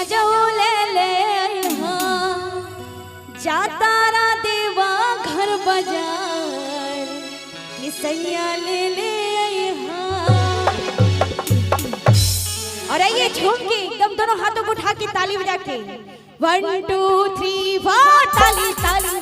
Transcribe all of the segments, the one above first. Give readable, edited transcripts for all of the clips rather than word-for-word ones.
रजऊ ले ले जाता रा देवा घर बाजार कि सैया ले ले और आइए झूम के एकदम दोनों हाथों को उठा के ताली बजा के 1 2 3 4 ताली ताली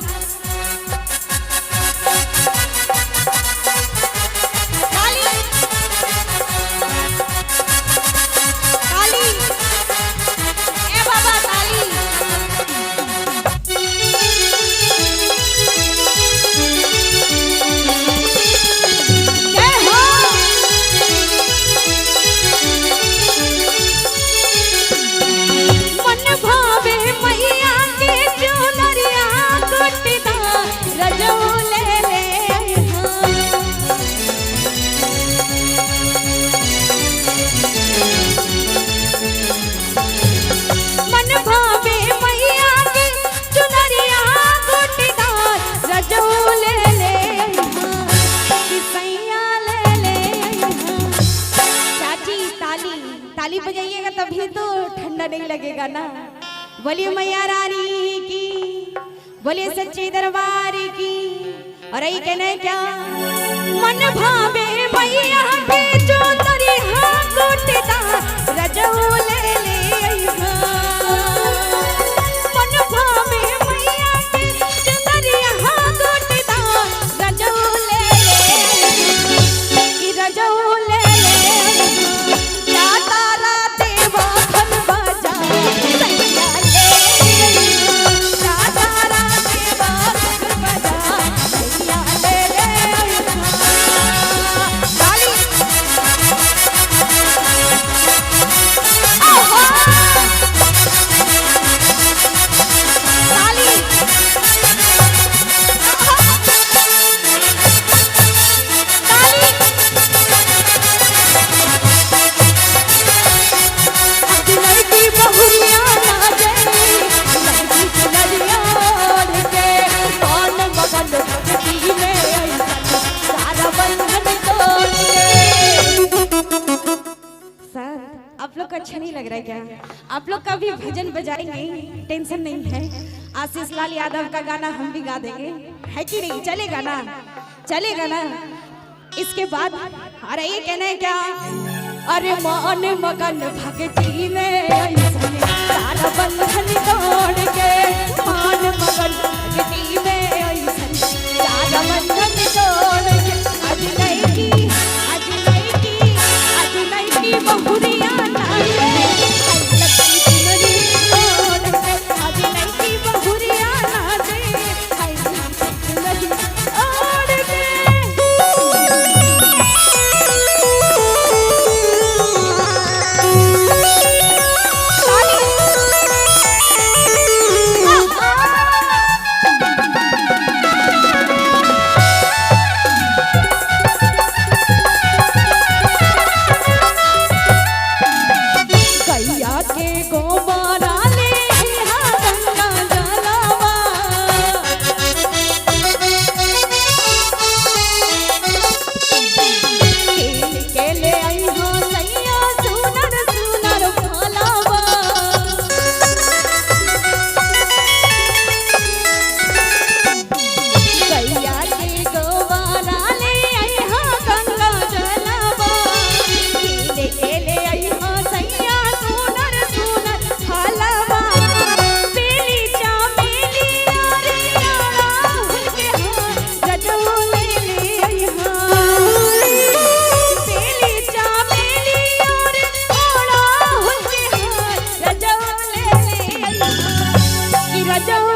ताली बजाइएगा तभी तो ठंडा नहीं लगेगा ना। बोलिए मैया रानी की, बोलिए सच्चे दरबार की। और ये कहना क्या मन भावे मैया के जो तरी हाँ गोटेदा रजऊ ले ले मन भावे मैया के जो तरी हाँ गोटेदा रजऊ ले ले रजऊ ले आप लोग को अच्छा नहीं लग रहा है क्या? आप लोग का भी भजन बजाएंगे, टेंशन नहीं है। आशीष लाल यादव का गाना हम भी गा देंगे, है कि नहीं? चलेगा ना, चलेगा ना। इसके बाद अरे ये कहना है क्या अरे मन मगन भक्ति में सारा बंधन तोड़ के मन मगन भक्ति में सारा बंधन तोड़ के आज नहीं की आज नहीं की आज नहीं की बहुरिया रजऊ